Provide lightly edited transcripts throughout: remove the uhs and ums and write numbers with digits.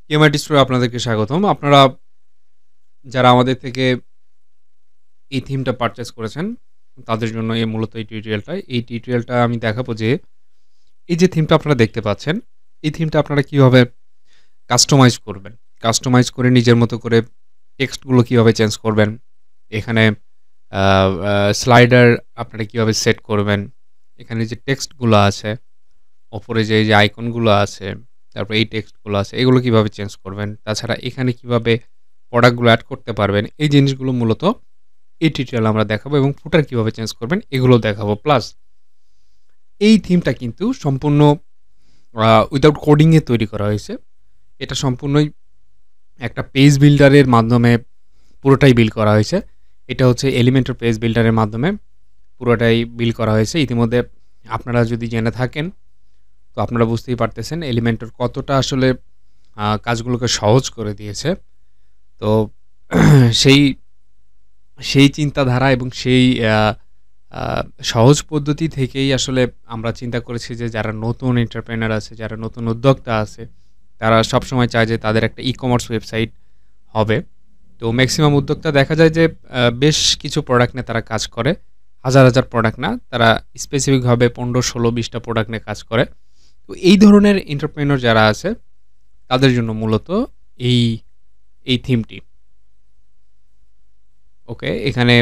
কেএমআইটি স্টোরে আপনাদেরকে স্বাগতম। আপনারা যারা আমাদের থেকে এই থিমটা পারচেজ করেছেন, তাদের জন্য মূলত এই টিউটোরিয়ালটা। এই টিউটোরিয়ালটা আমি দেখাবো যে, এই যে থিমটা আপনারা দেখতে পাচ্ছেন, এই থিমটা আপনারা কিভাবে কাস্টমাইজ করবেন। কাস্টমাইজ করে নিজের মতো করে টেক্সটগুলো কিভাবে চেঞ্জ করবেন। এখানে আ আ স্লাইডার আপনারা কিভাবে সেট করবেন। এখানে যে টেক্সটগুলো আছে, ওপরে যে আইকনগুলো আছে, তারপর এই টেক্সটগুলো আছে, এগুলো কিভাবে চেঞ্জ করবেন। তাছাড়া এখানে কিভাবে প্রোডাক্টগুলো এড করতে পারবেন। এই জিনিসগুলো মূলত এই টিউটোরিয়ালে আমরা দেখাবো এবং ফুটার কিভাবে চেঞ্জ করবেন এগুলোও দেখাবো। প্লাস এই থিমটা কিন্তু সম্পূর্ণ উইথআউট কোডিং এ তৈরি করা হয়েছে। এটা সম্পূর্ণই একটা পেজ বিল্ডারের মাধ্যমে পুরোটাই বিল্ড করা হয়েছে। এটা হচ্ছে এলিমেন্টর পেজ বিল্ডারের মাধ্যমে পুরোটাই বিল্ড করা হয়েছে। ইতিমধ্যে আপনারা যদি জেনে থাকেন, তো আপনারা বুঝতেই পারতেছেন এলিমেন্টর কতটা আসলে কাজগুলোকে সহজ করে দিয়েছে। তো সেই সেই চিন্তাধারা এবং সেই আ আ সহজ পদ্ধতি থেকেই আসলে আমরা চিন্তা করেছি যে যারা নতুন এন্টারপ্রেনার আছে, যারা নতুন উদ্যোক্তা আছে, তারা সবসময় চায় যে তাদের একটা ই-কমার্স ওয়েবসাইট হবে। তো মেক্সিমাম উদ্যোক্তা দেখা যায় যে বেশ কিছু প্রোডাক্ট নিয়ে তারা কাজ করে। হাজার, হাজার প্রোডাক্ট না। তারা স্পেসিফিকভাবে ১৫, ১৬, ২০ টা প্রোডাক্ট নিয়ে কাজ করে। তো এই ধরনের এন্টারপ্রেনিউর যারা আছে, তাদের জন্য মূলত এই, এই থিমটি। ওকে, এখানে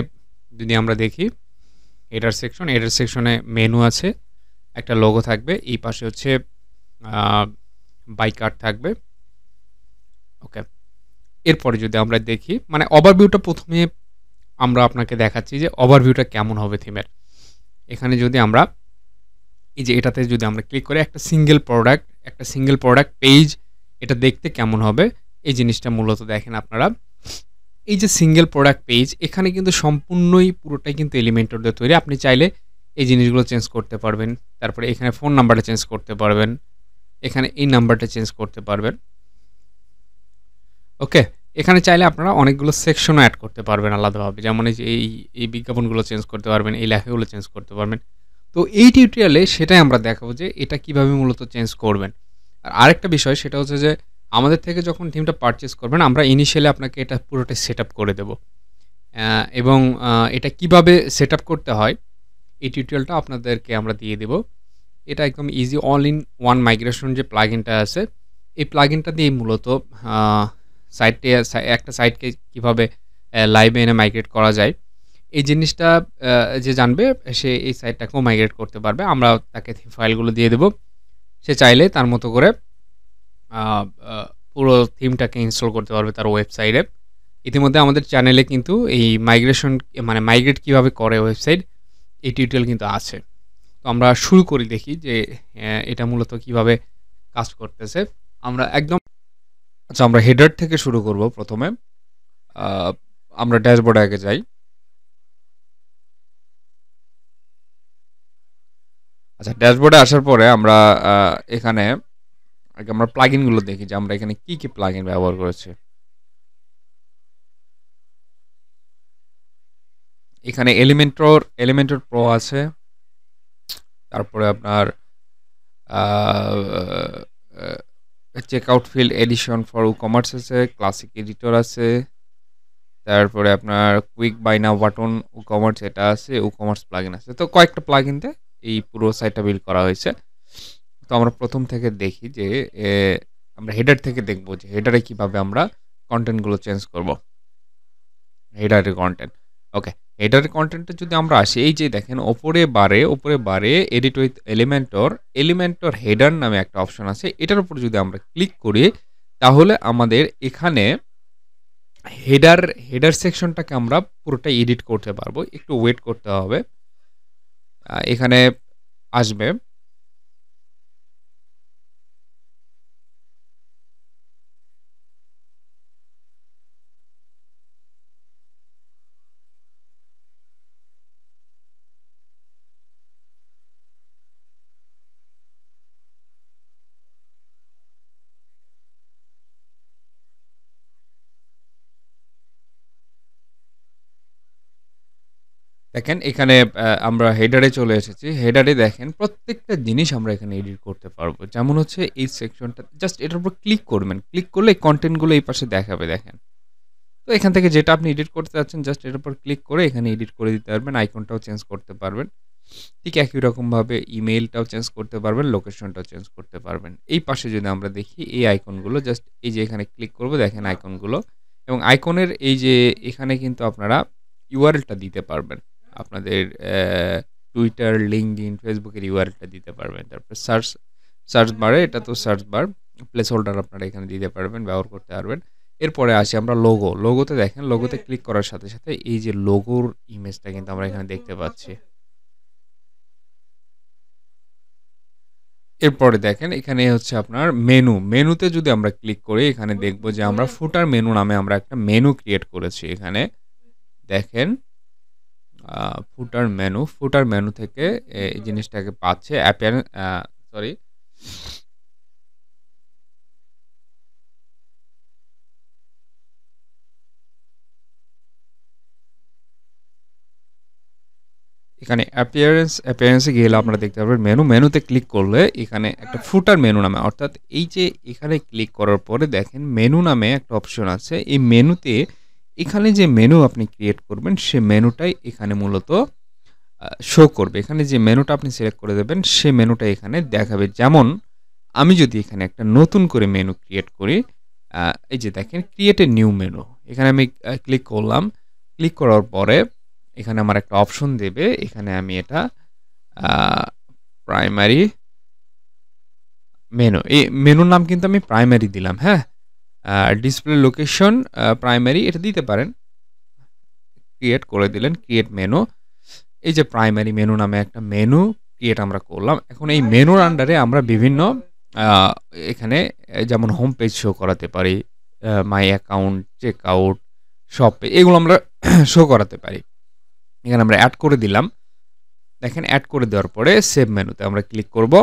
যদি আমরা দেখি হেডার সেকশন, হেডার সেকশনে মেনু আছে, একটা লোগো থাকবে, এই পাশে হচ্ছে আ বাই কার্ড থাকবে। ওকে। এরপরে যদি আমরা দেখি মানে ওভারভিউটা ১ম এ আমরা আপনাকে দেখাচ্ছি যে ওভারভিউটা কেমন হবে থিমের। এখানে যদি আমরা এই যে এটাতে যদি আমরা ক্লিক করি একটা সিঙ্গেল প্রোডাক্ট পেজ এটা দেখতে কেমন হবে এই জিনিসটা মূলত দেখেন আপনারা। এই যে সিঙ্গেল প্রোডাক্ট পেজ এখানে কিন্তু সম্পূর্ণই পুরোটাই কিন্তু এলিমেন্টর দিয়ে তৈরি। আপনি চাইলে এই জিনিসগুলো চেঞ্জ করতে পারবেন। তারপরে এখানে ফোন নাম্বারটা চেঞ্জ করতে পারবেন। এখানে এই নাম্বারটা চেঞ্জ করতে পারবেন। ওকে? এখানে চাইলে আপনারা অনেকগুলো সেকশনও এড করতে পারবেন আলাদাভাবে। যেমন এই যে এই বিজ্ঞাপনগুলো চেঞ্জ করতে পারবেন, এই লেখাগুলো চেঞ্জ করতে পারবেন। তো এই টিউটোরিয়ালে সেটাই আমরা দেখাবো যে এটা কিভাবে মূলত চেঞ্জ করবেন। আর আরেকটা বিষয় সেটা হচ্ছে যে আমাদের থেকে যখন থিমটা পারচেজ করবেন আমরা ইনিশিয়ালি আপনাকে এটা পুরোটাই সেটআপ করে দেব। এবং এটা কিভাবে সেটআপ করতে হয় এই টিউটোরিয়ালটা আপনাদেরকে আমরা দিয়ে দেব। এটা একদম easy all in one migration যে প্লাগইনটা আছে, এই প্লাগইনটা দিয়েই মূলত আ সাইটে একটা সাইটকে কিভাবে লাইভে এনে মাইগ্রেট করা যায়। এই জিনিসটা আ যে জানবে সে এই সাইটটাকেও মাইগ্রেট করতে পারবে। আমরা তাকে ফাইলগুলো দিয়ে দেব। সে চাইলে তার মতো করে আ আ পুরো থিমটাকে ইনস্টল করতে পারবে তার ওয়েবসাইটে। ইতিমধ্যে আমাদের চ্যানেলে কিন্তু এই মাইগ্রেশন মানে মাইগ্রেট কিভাবে করে ওয়েবসাইট এই টিউটোরিয়াল কিন্তু আছে। তো আমরা শুরু করি দেখি যে এটা মূলত কিভাবে কাজ করতেছে। আমরা একদম আচ্ছা আমরা হেডার থেকে শুরু করব ১ম এ। আ আমরা ড্যাশবোর্ডে আগে যাই। আচ্ছা ড্যাশবোর্ডে আসার পরে আমরা আ এখানে আগে আমরা প্লাগইন গুলো দেখি যে আমরা এখানে কি, কি প্লাগইন ব্যবহার করেছি। এখানে এলিমেন্টর প্রো আছে। তারপরে আপনার আ checkout field edition for WooCommerce আছে, ক্লাসিক এডিটর আছে। তারপরে আপনার quick buy now button WooCommerce এটা আছে, WooCommerce প্লাগইন আছে। তো কয়েকটা প্লাগইন দিয়ে এই পুরো সাইটটা বিল্ড করা হয়েছে। তো আমরা ১ম থেকে দেখি যে এ আমরা হেডার থেকে দেখব যে হেডারে কিভাবে আমরা কনটেন্ট গুলো চেঞ্জ করব। হেডারের কনটেন্ট। ওকে। হেডারের কনটেন্টে যদি আমরা আসি এই যে দেখেন উপরে বারে এডিট উইথ এলিমেন্টর হেডার নামে একটা অপশন আছে। এটার উপর যদি আমরা ক্লিক করি তাহলে আমাদের এখানে হেডার হেডার সেকশনটাকে আমরা পুরোটা এডিট করতে পারবো। একটু ওয়েট করতে হবে। এখানে আসবে। দেখেন এখানে আমরা হেডারে চলে এসেছি। হেডারে দেখেন প্রত্যেকটা জিনিস আমরা এখানে এডিট করতে পারবো। যেমন হচ্ছে এই সেকশনটা জাস্ট এটার উপর ক্লিক করবেন। ক্লিক করলে এই কনটেন্টগুলো এই পাশে দেখাবে দেখেন। তো এখান থেকে যেটা আপনি এডিট করতে চাচ্ছেন জাস্ট এটার উপর ক্লিক করে এখানে এডিট করে দিতে পারবেন। আইকনটাও চেঞ্জ করতে পারবেন। ঠিক একই রকমভাবে ইমেইলটাও চেঞ্জ করতে পারবেন, লোকেশনটাও চেঞ্জ করতে পারবেন। এই পাশে যদি আমরা দেখি এই আইকনগুলো জাস্ট এই যে এখানে ক্লিক করব দেখেন আইকনগুলো এবং আইকনের এই যে এখানে কিন্তু আপনারা ইউআরএলটা দিতে পারবেন। আপনাদের টুইটার, লিঙ্কডইন, ফেসবুকের ইউআরএলটা দিতে পারবেন। তারপর সার্চ বারে এটা তো সার্চ বার, প্লেস হোল্ডার আপনারা এখানে দিতে পারবেন, ব্যবহার করতে পারবেন। এরপরে আসি আমরা লোগোতে দেখেন লোগোতে ক্লিক করার সাথে সাথে এই যে লোগোর ইমেজটা কিন্তু আমরা এখানে দেখতে পাচ্ছি। এরপরে দেখেন এখানে হচ্ছে আপনার মেনুতে যদি আমরা ক্লিক করি এখানে দেখব যে আমরা ফুটার মেনু নামে আমরা একটা মেনু ক্রিয়েট করেছি। এখানে দেখেন ফুটার মেনু থেকে এই জিনিসটাকে পাচ্ছে সরি এখানে অ্যাপিয়ারেন্সে গেলে আপনারা দেখতে পারবেন মেনুতে ক্লিক করলে এখানে একটা ফুটার মেনু নামে, অর্থাৎ এই যে এখানে ক্লিক করার পরে দেখেন মেনু নামে একটা অপশন আছে। এই মেনুতে এখানে যে মেনু আপনি ক্রিয়েট করবেন সে মেনুটাই এখানে মূলত শো করবে। এখানে যে মেনুটা আপনি সিলেক্ট করে দেবেন সে মেনুটা এখানে দেখাবে। যেমন আমি যদি এখানে একটা নতুন করে মেনু ক্রিয়েট করি, এই যে দেখেন ক্রিয়েট এ নিউ মেনু, এখানে আমি ক্লিক করলাম। ক্লিক করার পরে এখানে আমার একটা অপশন দেবে, এখানে আমি এটা প্রাইমারি মেনু, এই মেনুর নাম কিন্তু আমি প্রাইমারি দিলাম। হ্যাঁ, ডিসপ্লে লোকেশন প্রাইমারি এটা দিতে পারেন। ক্রিয়েট করে দিলেন, ক্রিয়েট মেনু। এই যে প্রাইমারি মেনু নামে একটা মেনু ক্রিয়েট আমরা করলাম। এখন এই মেনুর আন্ডারে আমরা বিভিন্ন এখানে যেমন হোম পেজ শো করাতে পারি, my account, check out, shop, এগুলো আমরা শো করাতে পারি। এখানে আমরা অ্যাড করে দিলাম। দেখেন অ্যাড করে দেওয়ার পরে সেভ মেনুতে আমরা ক্লিক করব,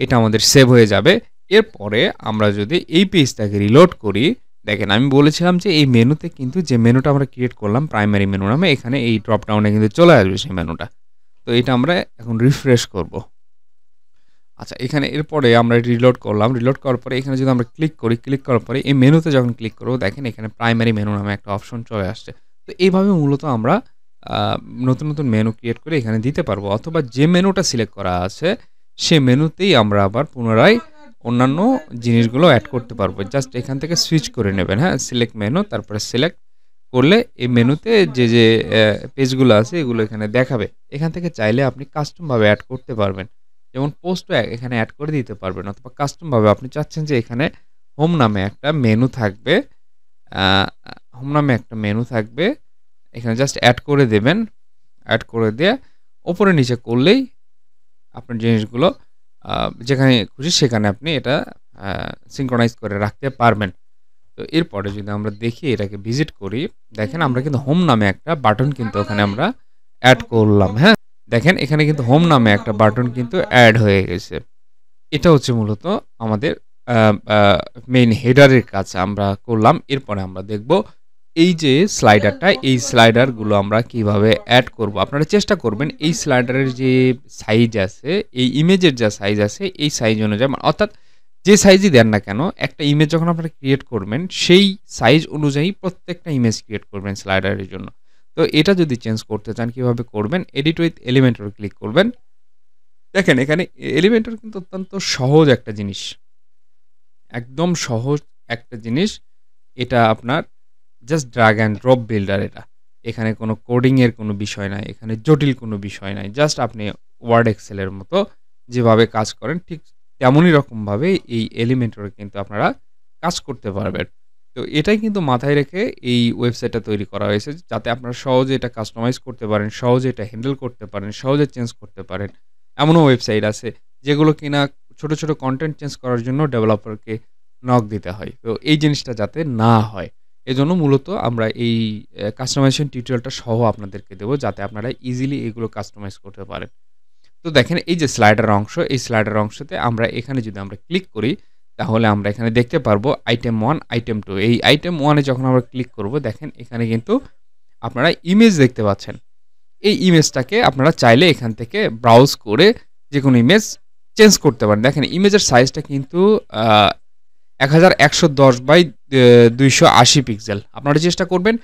এটা আমাদের সেভ হয়ে যাবে। এরপরে আমরা যদি এই পেজটাকে রিলোড করি, দেখেন আমি বলেছিলাম যে এই মেনুতে কিন্তু যে মেনুটা আমরা ক্রিয়েট করলাম প্রাইমারি মেনু নামে, এখানে এই ড্রপ ডাউনে কিন্তু চলে আসবে সেই মেনুটা। তো এটা আমরা এখন রিফ্রেশ করব। আচ্ছা, এখানে এরপরে আমরা রিলোড করলাম। রিলোড করার পরে এখানে যদি আমরা ক্লিক করি, ক্লিক করার পরে এই মেনুতে যখন ক্লিক করব দেখেন এখানে প্রাইমারি মেনু নামে একটা অপশন চলে আসছে। তো এইভাবে মূলত আমরা নতুন নতুন মেনু ক্রিয়েট করে এখানে দিতে পারবো, অথবা যে মেনুটা সিলেক্ট করা আছে সে মেনুতেই আমরা আবার পুনরায় অন্যান্য জিনিসগুলো অ্যাড করতে পারবো। জাস্ট এখান থেকে সুইচ করে নেবেন। হ্যাঁ, সিলেক্ট মেনু, তারপরে সিলেক্ট করলে এই মেনুতে যে যে পেজগুলো আছে এগুলো এখানে দেখাবে। এখান থেকে চাইলে আপনি কাস্টমভাবে অ্যাড করতে পারবেন। যেমন পোস্টও এখানে অ্যাড করে দিতে পারবেন, অথবা কাস্টমভাবে আপনি চাচ্ছেন যে এখানে হোম নামে একটা মেনু থাকবে, এখানে জাস্ট অ্যাড করে দেবেন। অ্যাড করে দিয়ে ওপরে নিচে করলেই আপনার জিনিসগুলো যেখানে খুশি সেখানে আপনি এটা সিনক্রোনাইজ করে রাখতে পারবেন। তো এরপরে যদি আমরা দেখি এটাকে ভিজিট করি, দেখেন আমরা কিন্তু হোম নামে একটা বাটন কিন্তু ওখানে আমরা অ্যাড করলাম। হ্যাঁ, দেখেন এখানে কিন্তু হোম নামে একটা বাটন কিন্তু অ্যাড হয়ে গেছে। এটা হচ্ছে মূলত আমাদের মেইন হেডারের কাজ আমরা করলাম। এরপরে আমরা দেখব এই যে স্লাইডারটা, এই স্লাইডারগুলো আমরা কিভাবে অ্যাড করব। আপনারা চেষ্টা করবেন এই স্লাইডারের যে সাইজ আছে, এই ইমেজের যা সাইজ আছে এই সাইজ অনুযায়ী, অর্থাৎ যে সাইজই দেন না কেন একটা ইমেজ যখন আপনারা ক্রিয়েট করবেন সেই সাইজ অনুযায়ী প্রত্যেকটা ইমেজ ক্রিয়েট করবেন স্লাইডারের জন্য। তো এটা যদি চেঞ্জ করতে চান কিভাবে করবেন, এডিট উইথ এলিমেন্টর ক্লিক করবেন। দেখেন এখানে এলিমেন্টর কিন্তু অত্যন্ত সহজ একটা জিনিস, একদম সহজ একটা জিনিস। এটা আপনার just drag and drop builder. এটা এখানে কোনো কোডিংয়ের কোনো বিষয় নাই, এখানে জটিল কোনো বিষয় নাই। জাস্ট আপনি ওয়ার্ড এক্সেলের মতো যেভাবে কাজ করেন ঠিক তেমনই রকমভাবে এই এলিমেন্টরে কিন্তু আপনারা কাজ করতে পারবেন। তো এটাই কিন্তু মাথায় রেখে এই ওয়েবসাইটটা তৈরি করা হয়েছে, যাতে আপনারা সহজে এটা কাস্টমাইজ করতে পারেন, সহজে এটা হ্যান্ডেল করতে পারেন, সহজে চেঞ্জ করতে পারেন। এমনও ওয়েবসাইট আছে যেগুলো কিনা ছোট ছোট কন্টেন্ট চেঞ্জ করার জন্য ডেভেলপারকে নক দিতে হয়। তো এই জিনিসটা যাতে না হয় এজন্য মূলত আমরা এই কাস্টমাইজেশন টিউটোরিয়ালটা সহ আপনাদেরকে দেবো, যাতে আপনারা ইজিলি এগুলো কাস্টমাইজ করতে পারেন। তো দেখেন এই যে স্লাইডার অংশ, এই স্লাইডার অংশতে আমরা এখানে যদি আমরা ক্লিক করি তাহলে আমরা এখানে দেখতে পারবো আইটেম 1, আইটেম 2। এই আইটেম 1-এ যখন আমরা ক্লিক করব দেখেন এখানে কিন্তু আপনারা ইমেজ দেখতে পাচ্ছেন। এই ইমেজটাকে আপনারা চাইলে এখান থেকে ব্রাউজ করে যে কোনো ইমেজ চেঞ্জ করতে পারেন। দেখেন ইমেজের সাইজটা কিন্তু 1110x280 পিক্সেল। আপনারা চেষ্টা করবেন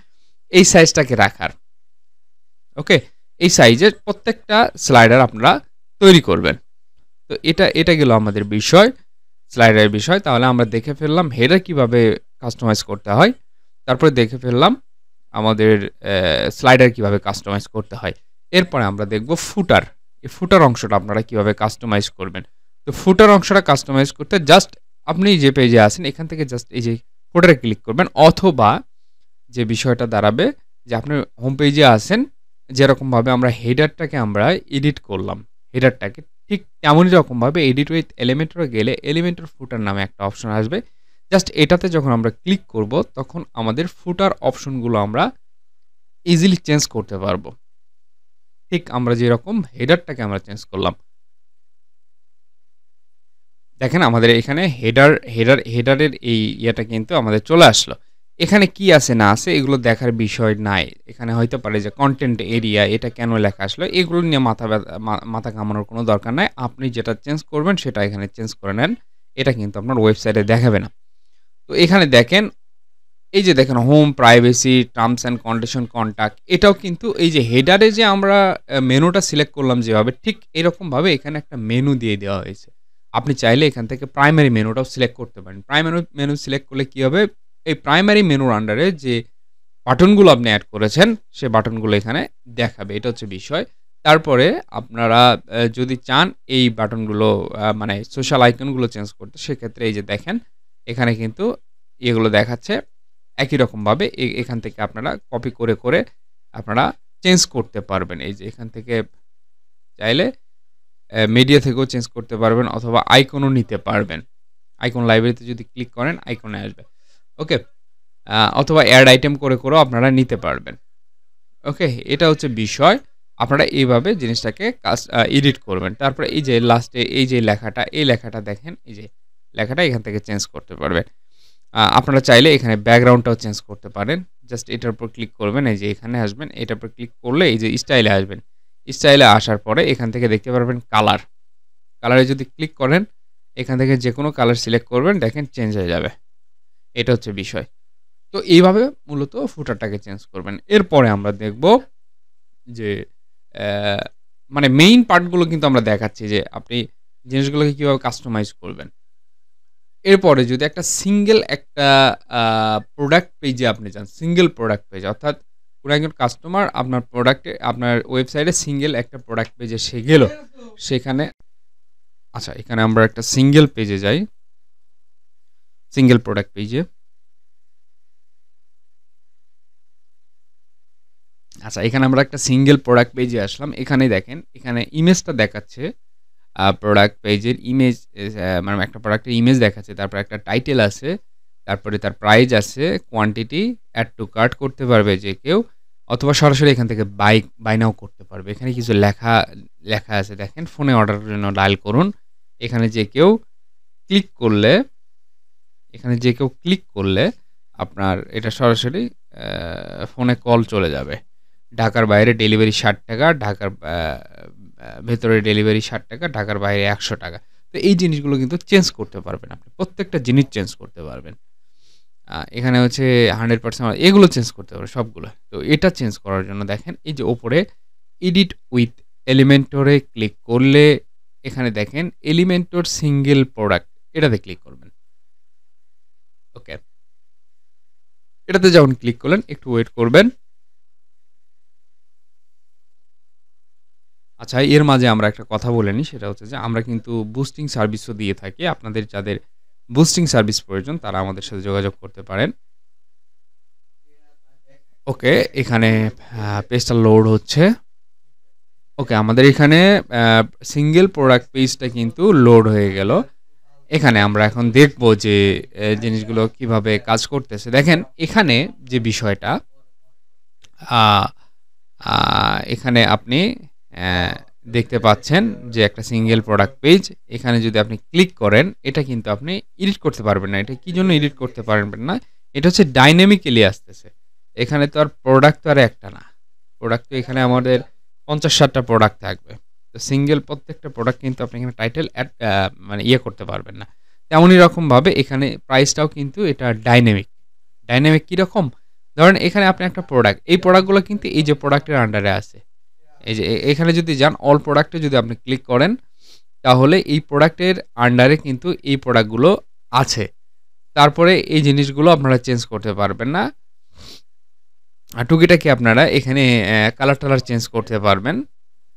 এই সাইজটাকে রাখার। ওকে, এই সাইজের প্রত্যেকটা স্লাইডার আপনারা তৈরি করবেন। তো এটা গেল আমাদের বিষয়, স্লাইডারের বিষয়। তাহলে আমরা দেখে ফেললাম হেডার কিভাবে কাস্টমাইজ করতে হয়, তারপরে দেখে ফেললাম আমাদের স্লাইডার কিভাবে কাস্টমাইজ করতে হয়। এরপরে আমরা দেখব ফুটার। এই ফুটার অংশটা আপনারা কিভাবে কাস্টমাইজ করবেন। তো ফুটার অংশটা কাস্টমাইজ করতে জাস্ট আপনি যে পেজে আছেন এখান থেকে জাস্ট এই যে ফুটারে ক্লিক করবেন, অথবা যে বিষয়টা দাঁড়াবে যে আপনি হোম পেজে আছেন, যেরকমভাবে আমরা হেডারটাকে আমরা এডিট করলাম, হেডারটাকে ঠিক তেমনই রকমভাবে এডিট উইথ এলিমেন্টরে গেলে এলিমেন্টর ফুটার নামে একটা অপশন আসবে। জাস্ট এটাতে যখন আমরা ক্লিক করব তখন আমাদের ফুটার অপশনগুলো আমরা ইজিলি চেঞ্জ করতে পারবো। ঠিক আমরা যেরকম হেডারটাকে চেঞ্জ করলাম, দেখেন আমাদের এখানে হেডারের এই ইয়েটা কিন্তু আমাদের চলে আসলো। এখানে কি আছে না আছে এগুলো দেখার বিষয় নাই। এখানে হয়তো পারে যে কন্টেন্ট এরিয়া এটা কেন লেখা আসলো, এগুলো নিয়ে মাথা ঘামানোর কোনো দরকার নাই। আপনি যেটা চেঞ্জ করবেন সেটা এখানে চেঞ্জ করে নেন, এটা কিন্তু আপনার ওয়েবসাইটে দেখাবে না। তো এখানে দেখেন এই যে দেখেন home, privacy, terms and condition, contact, এটাও কিন্তু এই যে হেডারে যে আমরা মেনুটা সিলেক্ট করলাম যেভাবে, ঠিক এরকমভাবে এখানে একটা মেনু দিয়ে দেওয়া হয়েছে। আপনি চাইলে এখান থেকে প্রাইমারি মেনুটাও সিলেক্ট করতে পারেন। প্রাইমারি মেনু সিলেক্ট করলে কী হবে, এই প্রাইমারি মেনুর আন্ডারে যে বাটনগুলো আপনি অ্যাড করেছেন সে বাটনগুলো এখানে দেখাবে। এটা হচ্ছে বিষয়। তারপরে আপনারা যদি চান এই বাটনগুলো মানে সোশ্যাল আইকনগুলো চেঞ্জ করতে, সেক্ষেত্রে এই যে দেখেন এখানে কিন্তু এগুলো দেখাচ্ছে। একই রকমভাবে এখান থেকে আপনারা কপি করে করে আপনারা চেঞ্জ করতে পারবেন। এই যে এখান থেকে চাইলে মিডিয়া থেকেও চেঞ্জ করতে পারবেন, অথবা আইকনও নিতে পারবেন। আইকন লাইব্রেরিতে যদি ক্লিক করেন আইকনে আসবে। ওকে, অথবা অ্যাড আইটেম করে করেও আপনারা নিতে পারবেন। ওকে, এটা হচ্ছে বিষয়। আপনারা এইভাবে জিনিসটাকে এডিট করবেন। তারপরে এই যে লাস্টে এই যে লেখাটা, এই লেখাটা দেখেন, এই যে লেখাটা এখান থেকে চেঞ্জ করতে পারবেন। আপনারা চাইলে এখানে ব্যাকগ্রাউন্ডটাও চেঞ্জ করতে পারেন। জাস্ট এটার উপর ক্লিক করবেন, এই যে এখানে আসবেন, এটার উপর ক্লিক করলে এই যে স্টাইলে আসবেন। স্টাইলে আসার পরে এখান থেকে দেখতে পারবেন কালার। কালারে যদি ক্লিক করেন এখান থেকে যে কোনো কালার সিলেক্ট করবেন, দেখেন চেঞ্জ হয়ে যাবে। এটা হচ্ছে বিষয়। তো এইভাবে মূলত ফুটারটাকে চেঞ্জ করবেন। এরপরে আমরা দেখব যে মানে মেইন পার্টগুলো কিন্তু আমরা দেখাচ্ছি যে আপনি জিনিসগুলোকে কীভাবে কাস্টমাইজ করবেন। এরপরে যদি একটা সিঙ্গেল একটা প্রোডাক্ট পেজে আপনি যান, সিঙ্গেল প্রোডাক্ট পেজ, অর্থাৎ কোনো একজন কাস্টমার আপনার প্রোডাক্টে আপনার ওয়েবসাইটে সিঙ্গেল একটা প্রোডাক্ট পেজে সে গেল, সেখানে আচ্ছা এখানে আমরা একটা সিঙ্গেল পেজে যাই, সিঙ্গেল প্রোডাক্ট পেজে। আচ্ছা এখানে আমরা একটা সিঙ্গেল প্রোডাক্ট পেজে আসলাম। এখানে দেখেন এখানে ইমেজটা দেখাচ্ছে, প্রোডাক্ট পেজের ইমেজ মানে একটা প্রোডাক্টের ইমেজ দেখাচ্ছে, তারপর একটা টাইটেল আছে, তারপরে তার প্রাইস আছে, কোয়ান্টিটি, অ্যাড টু কার্ট করতে পারবে যে কেউ, অথবা সরাসরি এখান থেকে বাই নাও করতে পারবে। এখানে কিছু লেখা আছে দেখেন, ফোনে অর্ডারের জন্য ডায়াল করুন। এখানে যে কেউ ক্লিক করলে আপনার এটা সরাসরি ফোনে কল চলে যাবে। ঢাকার বাইরে ডেলিভারি 60 টাকা, ঢাকার ভেতরে ডেলিভারি 60 টাকা, ঢাকার বাইরে 100 টাকা। তো এই জিনিসগুলো কিন্তু চেঞ্জ করতে পারবেন, আপনি প্রত্যেকটা জিনিস চেঞ্জ করতে পারবেন। এখানে হচ্ছে 100% এগুলো চেঞ্জ করতে পারবেন সবগুলো। তো এটা চেঞ্জ করার জন্য দেখেন এই যে ওপরে এডিট উইথ এলিমেন্টরে ক্লিক করলে এখানে দেখেন এলিমেন্টর সিঙ্গেল প্রোডাক্ট, এটাতে ক্লিক করবেন। ওকে, এটাতে যখন ক্লিক করলেন একটু ওয়েট করবেন। আচ্ছা এর মাঝে আমরা একটা কথা বলে নিই, সেটা হচ্ছে যে আমরা কিন্তু বুস্টিং সার্ভিসও দিয়ে থাকি। আপনাদের যাদের বুস্টিং সার্ভিস প্রয়োজন তারা আমাদের সাথে যোগাযোগ করতে পারেন। ওকে, এখানে পেজটা লোড হচ্ছে। ওকে, আমাদের এখানে সিঙ্গেল প্রোডাক্ট পেজটা কিন্তু লোড হয়ে গেল। এখানে আমরা এখন দেখব যে জিনিসগুলো কিভাবে কাজ করতেছে। দেখেন এখানে যে বিষয়টা, এখানে আপনি দেখতে পাচ্ছেন যে একটা সিঙ্গেল প্রোডাক্ট পেজ। এখানে যদি আপনি ক্লিক করেন এটা কিন্তু আপনি এডিট করতে পারবেন না। এটা কি জন্য এডিট করতে পারবেন না, এটা হচ্ছে ডাইনামিক্যালি আসতেছে। এখানে তো আর প্রোডাক্ট তো আর একটা না, প্রোডাক্ট তো এখানে আমাদের 50-60টা প্রোডাক্ট থাকবে। তো সিঙ্গেল প্রত্যেকটা প্রোডাক্ট কিন্তু আপনি এখানে টাইটেল অ্যাড মানে করতে পারবেন না। তেমনই রকমভাবে এখানে প্রাইসটাও কিন্তু এটা ডাইনামিক। ডাইনামিক কীরকম? ধরেন এখানে আপনি একটা প্রোডাক্ট, এই প্রোডাক্টগুলো কিন্তু এই যে প্রোডাক্টের আন্ডারে আছে। এই যে এখানে যদি যান অল প্রোডাক্টে যদি আপনি ক্লিক করেন, তাহলে এই প্রোডাক্টের আন্ডারে কিন্তু এই প্রোডাক্টগুলো আছে। তারপরে এই জিনিসগুলো আপনারা চেঞ্জ করতে পারবেন না। আর টুকিটাকি আপনারা এখানে কালার-টালার চেঞ্জ করতে পারবেন।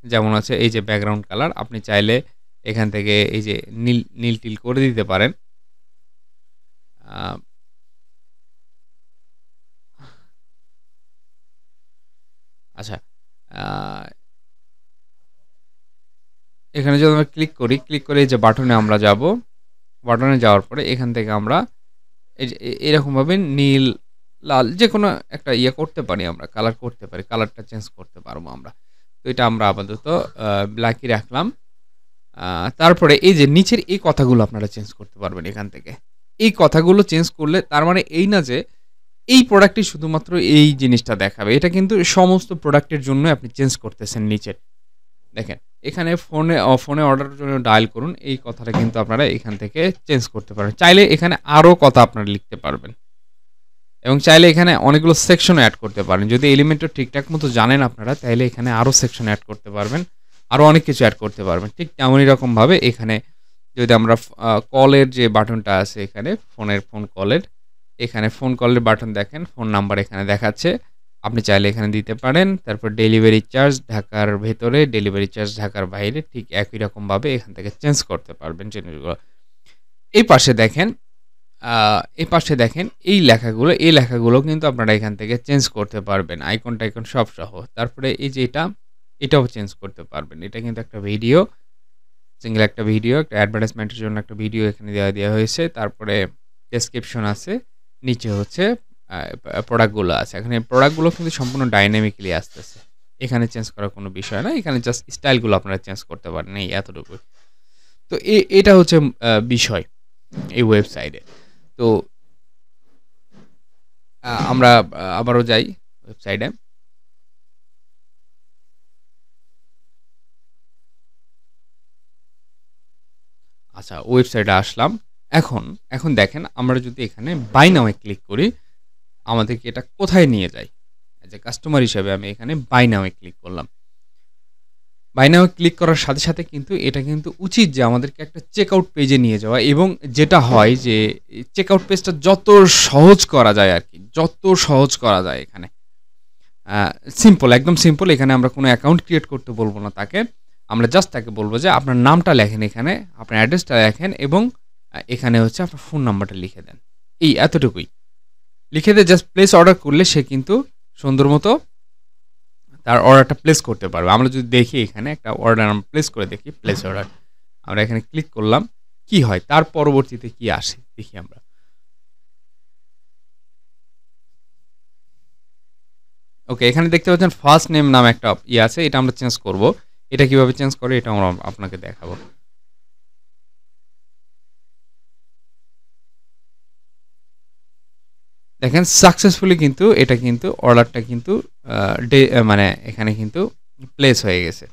যেমন আছে এই যে ব্যাকগ্রাউন্ড কালার, আপনি চাইলে এখান থেকে এই যে নীল-টিল করে দিতে পারেন। আচ্ছা, এখানে যদি আমরা ক্লিক করি, ক্লিক করে এই যে বাটনে আমরা যাব। বাটনে যাওয়ার পরে এখান থেকে আমরা এই যে এরকমভাবে নীল, লাল যেকোনো একটা করতে পারি, আমরা কালার করতে পারি, কালারটা চেঞ্জ করতে পারবো আমরা। তো এটা আমরা আপাতত ব্ল্যাকই রাখলাম। তারপরে এই যে নিচের এই কথাগুলো আপনারা চেঞ্জ করতে পারবেন এখান থেকে। এই কথাগুলো চেঞ্জ করলে তার মানে এই না যে এই প্রোডাক্টই শুধুমাত্র এই জিনিসটা দেখাবে। এটা কিন্তু সমস্ত প্রোডাক্টের জন্য আপনি চেঞ্জ করতেছেন নিচের। দেখেন এখানে ফোনে অর্ডারের জন্য ডায়াল করুন, এই কথাটা কিন্তু আপনারা এখান থেকে চেঞ্জ করতে পারেন। চাইলে এখানে আরও কথা আপনারা লিখতে পারবেন এবং চাইলে এখানে অনেকগুলো সেকশন অ্যাড করতে পারেন। যদি এলিমেন্টটা ঠিকঠাক মতো জানেন আপনারা, তাহলে এখানে আরও সেকশন অ্যাড করতে পারবেন, আরও অনেক কিছু অ্যাড করতে পারবেন। ঠিক তেমনই রকমভাবে এখানে যদি আমরা কলের যে বাটনটা আছে এখানে ফোন কলের, এখানে ফোন কলের বাটন দেখেন, ফোন নাম্বার এখানে দেখাচ্ছে, আপনি চাইলে এখানে দিতে পারেন। তারপর ডেলিভারি চার্জ ঢাকার ভেতরে, ডেলিভারি চার্জ ঢাকার বাইরে, ঠিক একই রকমভাবে এখান থেকে চেঞ্জ করতে পারবেন জিনিসগুলো। এই পাশে দেখেন এই লেখাগুলো কিন্তু আপনারা এখান থেকে চেঞ্জ করতে পারবেন, আইকন টাইকন সব সহ। তারপরে এই যে এটাও চেঞ্জ করতে পারবেন। এটা কিন্তু একটা ভিডিও, সিঙ্গেল একটা ভিডিও, একটা অ্যাডভার্টাইজমেন্টের জন্য একটা ভিডিও এখানে দেওয়া হয়েছে। তারপরে ডেসক্রিপশন আছে, নিচে হচ্ছে প্রোডাক্টগুলো আছে। এখানে প্রোডাক্টগুলো কিন্তু সম্পূর্ণ ডাইনামিক্যালি আসতেছে, এখানে চেঞ্জ করার কোনো বিষয় না। এখানে জাস্ট স্টাইলগুলো আপনারা চেঞ্জ করতে পারেন, এই এতটুকু। তো এটা হচ্ছে বিষয় এই ওয়েবসাইটে। তো আমরা আবারও যাই ওয়েবসাইটে। আচ্ছা, ওয়েবসাইটে আসলাম। এখন দেখেন আমরা যদি এখানে বাই নাওয়ে ক্লিক করি, আমাদেরকে এটা কোথায় নিয়ে যায়? যে কাস্টমার হিসেবে আমি এখানে বাই নাওয়ে ক্লিক করলাম। বাই নাওয়ে ক্লিক করার সাথে সাথে কিন্তু এটা কিন্তু উচিত যে আমাদেরকে একটা চেকআউট পেজে নিয়ে যাওয়া, এবং যেটা হয় যে চেকআউট পেজটা যত সহজ করা যায় আর কি, যত সহজ করা যায় এখানে সিম্পল, একদম সিম্পল। এখানে আমরা কোনো অ্যাকাউন্ট ক্রিয়েট করতে বলবো না তাকে, আমরা জাস্ট তাকে বলবো যে আপনার নামটা লেখেন, এখানে আপনার অ্যাড্রেসটা লেখেন, এবং এখানে হচ্ছে আপনার ফোন নাম্বারটা লিখে দেন। এই এতটুকুই লিখে দিয়ে জাস্ট প্লেস অর্ডার করলে সে কিন্তু সুন্দর মতো তার অর্ডারটা প্লেস করতে পারবে। আমরা যদি দেখি এখানে একটা অর্ডার আমরা প্লেস করে দেখি, প্লেস অর্ডার আমরা এখানে ক্লিক করলাম, কি হয় তার পরবর্তীতে কি আসে দেখি আমরা। ওকে, এখানে দেখতে পাচ্ছেন ফার্স্ট নেম নামে একটা আছে, এটা আমরা চেঞ্জ করব। এটা কিভাবে চেঞ্জ করে এটা আমরা আপনাকে দেখাবো। দেখেন সাকসেসফুলি কিন্তু এটা কিন্তু অর্ডারটা কিন্তু মানে এখানে কিন্তু প্লেস হয়ে গেছে।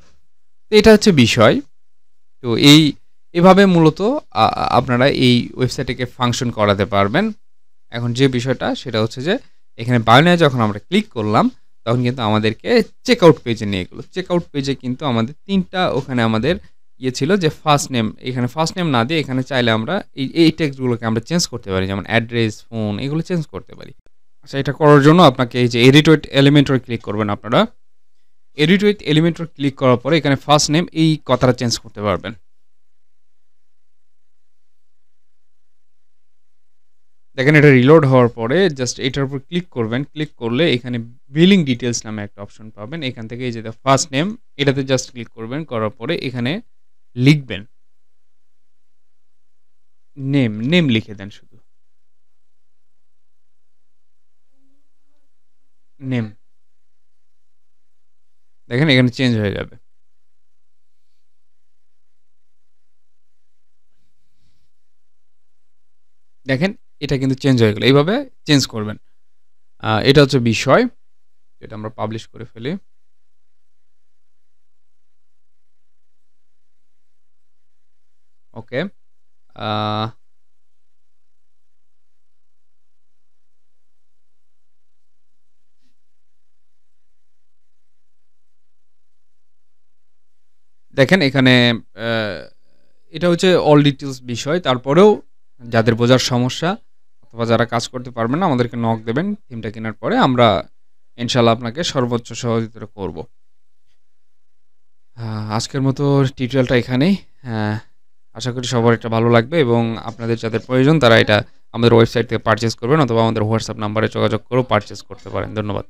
তো এটা হচ্ছে বিষয়। তো এভাবে মূলত আপনারা এই ওয়েবসাইটটিকে ফাংশন করাতে পারবেন। এখন যে বিষয়টা সেটা হচ্ছে যে এখানে বায়োনায় যখন আমরা ক্লিক করলাম, তখন কিন্তু আমাদেরকে চেকআউট পেজে নিয়ে গেলো। চেকআউট পেজে কিন্তু আমাদের 3টা ওখানে আমাদের ছিল যে ফার্স্ট নেম, এখানে ফার্স্ট নেম না দিয়ে এখানে চাইলে আমরা এই টেক্সটগুলোকে আমরা চেঞ্জ করতে পারি, যেমন অ্যাড্রেস, ফোন, এগুলো চেঞ্জ করতে পারি। আচ্ছা, এটা করার জন্য আপনাকে এই যে এডিট উইথ এলিমেন্টর ক্লিক করবেন। আপনারা এডিট উইথ এলিমেন্টর ক্লিক করার পরে এখানে ফার্স্ট নেম এই কথাটা চেঞ্জ করতে পারবেন। দেখেন এটা রিলোড হওয়ার পরে জাস্ট এটার উপর ক্লিক করবেন। ক্লিক করলে এখানে বিলিং ডিটেলস নামে একটা অপশন পাবেন। এখান থেকে এই যে ফার্স্ট নেম, এটাতে জাস্ট ক্লিক করবেন, করার পরে এখানে লিখবেন নেম লিখে দেন, শুধু নেম। দেখেন এখানে চেঞ্জ হয়ে যাবে। দেখেন এটা কিন্তু চেঞ্জ হয়ে গেল। এইভাবে চেঞ্জ করবেন। এটা হচ্ছে বিষয়, এটা আমরা পাবলিশ করে ফেলি। ওকে। আ দেখেন এখানে অ্যা এটা হচ্ছে অল ডিটেইলস বিষয়। তারপরেও যাদের বোঝার সমস্যা অথবা যারা কাজ করতে পারবেন না আমাদেরকে নক দেবেন থিমটা কেনার পরে। আমরা ইনশাআল্লাহ আপনাকে সর্বোচ্চ সহযোগিতা করব। আজকের মতো টিউটোরিয়ালটা এখানেই। হ্যাঁ, আশা করি সবার এটা ভালো লাগবে এবং আপনাদের যাদের প্রয়োজন তারা এটা আমাদের ওয়েবসাইট থেকে পারচেজ করবেন অথবা আমাদের হোয়াটসঅ্যাপ নাম্বারে যোগাযোগ করেও পারচেজ করতে পারেন। ধন্যবাদ।